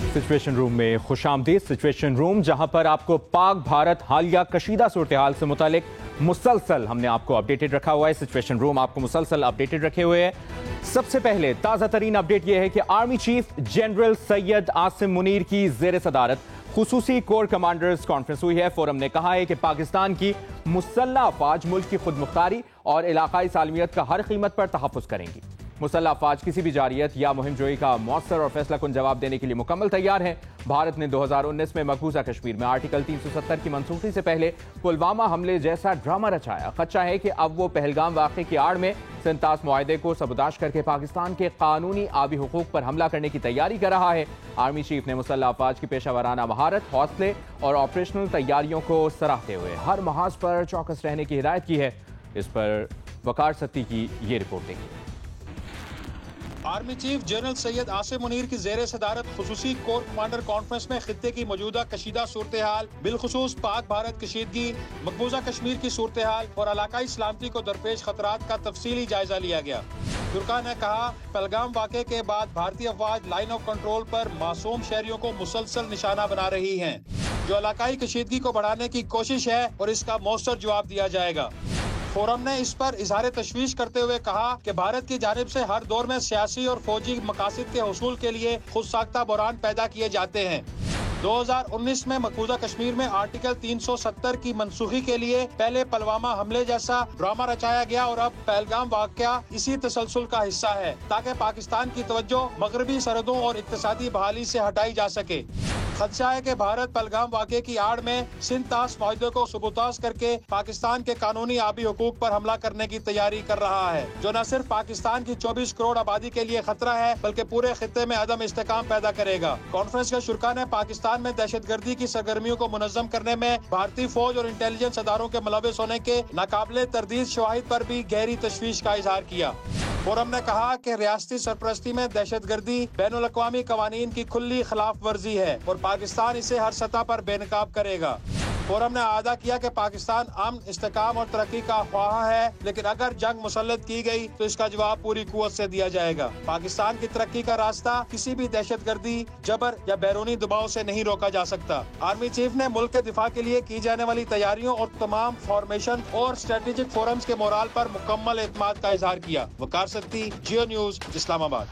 Situation room में खुशामदीद। Situation room जहां पर आपको पाक भारत हालिया कशीदा सूरत-ए-हाल से मुतालिक मुसलसल हमने आपको अपडेटेड रखा हुआ है। सिचुएशन रूम आपको मुसलसल अपडेटेड रखे हुए है। सबसे पहले ताज़ा तरीन अपडेट यह है कि army chief general Syed Asim Munir की ज़ेर सदारत खुसूसी कोर कमांडर्स कॉन्फ्रेंस हुई है। फोरम ने कहा है कि पाकिस्तान की मुसल्लह अफवाज मुल्क की खुद मुख्तारी और इलाकाई सालमियत का हर कीमत पर तहफ़्फ़ुज़ करेंगी। मुसल्लह अफवाज किसी भी जारियत या मुहिम जोई का मौसर और फैसला कुन जवाब देने के लिए मुकम्मल तैयार हैं। भारत ने 2019 में मकबूजा कश्मीर में आर्टिकल 370 की मनसूखी से पहले पुलवामा हमले जैसा ड्रामा रचाया। खदशा है कि अब वो पहलगाम वाक़े की आड़ में सिंतास मुआहदे को सबुताश करके पाकिस्तान के कानूनी आबी हुकूक पर हमला करने की तैयारी कर रहा है। आर्मी चीफ ने मुसल्लह अफवाज की पेशा वराना महारत, हौसले और ऑपरेशनल तैयारियों को सराहते हुए हर महाज पर चौकस रहने की हिदायत की है। इस पर वकार सत्ती की ये रिपोर्ट देखिए। Army chief general Syed Asim Munir की ज़ेर सदारत खुसूसी कोर कमांडर कॉन्फ्रेंस में खित्ते की मौजूदा कशीदा सूरत हाल, बिलखुसूस पाक भारत कशीदगी, मकबूजा कश्मीर की सूरत हाल और इलाकाई सलामती को दरपेश खतरात का तफसीली जायजा लिया गया। तुर्का ने कहा, पहलगाम वाक़े के बाद भारतीय अफवाज लाइन ऑफ कंट्रोल पर मासूम शहरियों को मुसलसल निशाना बना रही हैं, जो इलाकाई कशीदगी को बढ़ाने की कोशिश है और इसका मौसर जवाब दिया जाएगा। फोरम ने इस पर इजहार तशवीश करते हुए कहा कि भारत की जानिब से हर दौर में सियासी और फौजी मकासद के हुसूल के लिए खुद साख्ता बहरान पैदा किए जाते हैं। 2019 में मकबूजा कश्मीर में आर्टिकल 370 की मनसूखी के लिए पहले पुलवामा हमले जैसा ड्रामा रचाया गया और अब पहलगाम वाक़या इसी तसलसल का हिस्सा है, ताकि पाकिस्तान की तवज्जो मगरबी सरहदों और इक्तिसादी बहाली से हटाई जा सके। खदशा है कि भारत पहलगाम वाक़े की आड़ में सिंतास मुआहदे को सबूताज करके पाकिस्तान के कानूनी आबी हुकूक पर हमला करने की तैयारी कर रहा है, जो न सिर्फ पाकिस्तान की 24 करोड़ आबादी के लिए खतरा है बल्कि पूरे खित्ते में अदम इस्तेकाम पैदा करेगा। कॉन्फ्रेंस के शुरा ने पाकिस्तान में दहशतगर्दी की सरगर्मियों को मुनज़्ज़म करने में भारतीय फौज और इंटेलिजेंस अदारों के मुलविस होने के नाकाबिले तरदीद शवाहिद पर भी गहरी तशवीश का इजहार किया। फोरम ने कहा कि रियासती सरपरस्ती में दहशतगर्दी बैनुल अक़वामी कवानीन की खुली खिलाफ वर्जी है और पाकिस्तान इसे हर सतह पर बेनकाब करेगा। फोरम ने आदा किया कि पाकिस्तान अमन, इस्तेकाम और तरक्की का ख्वाह है, लेकिन अगर जंग मुसल्लत की गई तो इसका जवाब पूरी कुव्वत से दिया जाएगा। पाकिस्तान की तरक्की का रास्ता किसी भी दहशतगर्दी, जबर या बैरूनी दबाव से नहीं रोका जा सकता। आर्मी चीफ ने मुल्क के दिफा के लिए की जाने वाली तैयारियों और तमाम फॉर्मेशन और स्ट्रेटेजिक फोरम्स के मोराल पर मुकम्मल एतमाद का इजहार किया। वकार सत्ती, जियो न्यूज, इस्लामाबाद।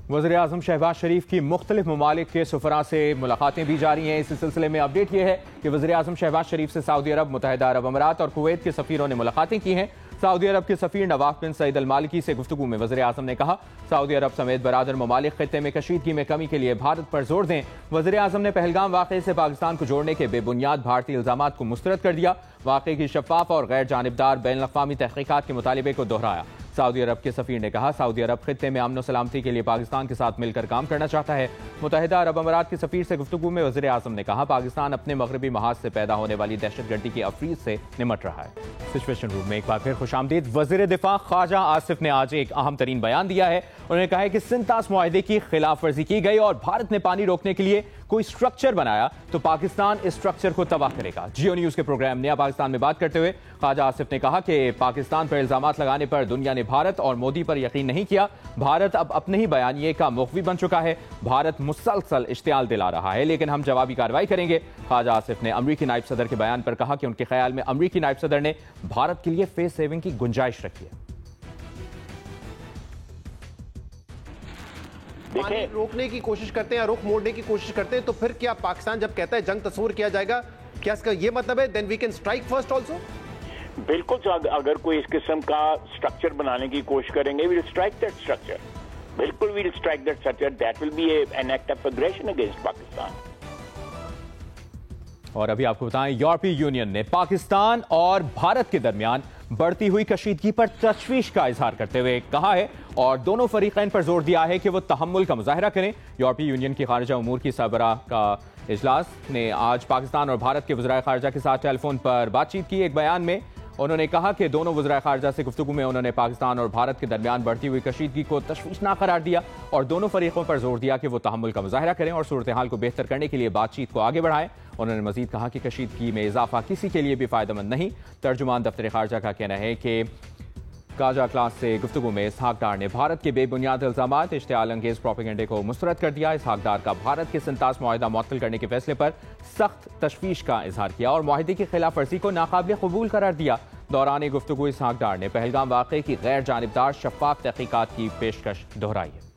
वज़ीर-ए-आज़म शहबाज शरीफ की मुख्तलिफ ममालिक के सफ़रा से मुलाकातें भी जारी हैं। इसी सिलसिले में अपडेट यह है कि वज़ीर-ए-आज़म शहबाज शरीफ से सऊदी अरब, मुत्तहिदा अरब अमीरात और कुवैत के सफ़ीरों ने मुलाकातें की हैं। सऊदी अरब के सफ़ीर नवाफ बिन सईद अल मालिकी से गुफ्तगू में वज़ीर-ए-आज़म ने कहा, सऊदी अरब समेत बरादर ममालिक खित्ते में कशीदगी में कमी के लिए भारत पर जोर दें। वज़ीर-ए-आज़म ने पहलगाम वाक़े से पाकिस्तान को जोड़ने के बेबुनियाद भारतीय इल्ज़ामात को मुस्तरद कर दिया। वाक़े की शफ़ाफ़ और गैर जानिबदार बैनुल अक़वामी तहक़ीक़ात के मुतालिबे को दोहराया। सऊदी अरब के सफ़ीर ने कहा, सऊदी अरब खित्ते में अमन और सलामती के लिए पाकिस्तान के साथ मिलकर काम करना चाहता है। मुत्तहिदा अरब अमीरात के सफ़ीर से गुफ्तगू में वज़ीर-ए-आज़म ने कहा, पाकिस्तान अपने मगरबी महाज से पैदा होने वाली दहशतगर्दी की अफरीद से निमट रहा है। सिचुएशन रूम में एक बार फिर खुशामदीद। वज़ीर दिफा ख्वाजा आसिफ ने आज एक अहम तरीन बयान दिया है। उन्होंने कहा है कि सिंतास मुआहदे की खिलाफ वर्जी की गई और भारत ने पानी रोकने के लिए कोई स्ट्रक्चर बनाया तो पाकिस्तान इस स्ट्रक्चर को तबाह करेगा। जियो न्यूज के प्रोग्राम नया पाकिस्तान में बात करते हुए ख्वाजा आसिफ ने कहा कि पाकिस्तान पर इल्जामात लगाने पर दुनिया ने भारत और मोदी पर यकीन नहीं किया। भारत अब अपने ही बयानिए का मुखबिर बन चुका है। भारत मुसलसल इश्तियाल दिला रहा है, लेकिन हम जवाबी कार्रवाई करेंगे। ख्वाजा आसिफ ने अमरीकी नायब सदर के बयान पर कहा कि उनके ख्याल में अमरीकी नायब सदर ने भारत के लिए फेस सेविंग की गुंजाइश रखी है। पानी रोकने की कोशिश करते हैं या रुख मोड़ने की कोशिश करते हैं, तो फिर क्या पाकिस्तान जब कहता है जंग तस्वूर किया जाएगा, क्या इसका ये मतलब है then we can strike first also? बिल्कुल, अगर कोई इस किस्म का स्ट्रक्चर बनाने की कोशिश करेंगे, we will strike that structure. बिल्कुल we will strike that structure. That will be an act of aggression against Pakistan. और अभी आपको बताएं, यूरोपीय यूनियन ने पाकिस्तान और भारत के दरमियान बढ़ती हुई कशीदगी पर तशवीश का इजहार करते हुए कहा है और दोनों फरीकैन पर जोर दिया है कि वो तहम्मुल का मुजाहरा करें। यूरोपीय यूनियन की खारजा उमूर की सरबराह का इजलास ने आज पाकिस्तान और भारत के वज़ीर खारजा के साथ टेलीफोन पर बातचीत की। एक बयान में उन्होंने कहा कि दोनों वज़ीर खारजा से गुफ्तगू में उन्होंने पाकिस्तान और भारत के दरमियान बढ़ती हुई कशीदगी को तशवीशनाक करार दिया और दोनों फरीकों पर जोर दिया कि वो तहम्मुल का मुजाहरा करें और सूरत हाल को बेहतर करने के लिए बातचीत को आगे बढ़ाएं। उन्होंने मजीद कहा कि कशीदगी में इजाफा किसी के लिए भी फ़ायदेमंद नहीं। तर्जुमान दफ्तर खारजा का कहना है कि गाजा क्लास से गुफ्तगू में इसहाक डार ने भारत के बेबुनियाद इल्जामात इश्तिआल अंगेज प्रोपेगेंडे को मुस्तरद कर दिया। इसहाक डार का भारत के संतास मुआहिदा मुअत्तल करने के फैसले पर सख्त तशवीश का इजहार किया और मुआहिदे की खिलाफ वर्जी को नाकाबिल कबूल करार दिया। दौरान गुफ्तगू इसहाक डार ने पहलगाम वाक़े की गैर जानिबदार शफाफ तहकीकात की पेशकश दोहराई है।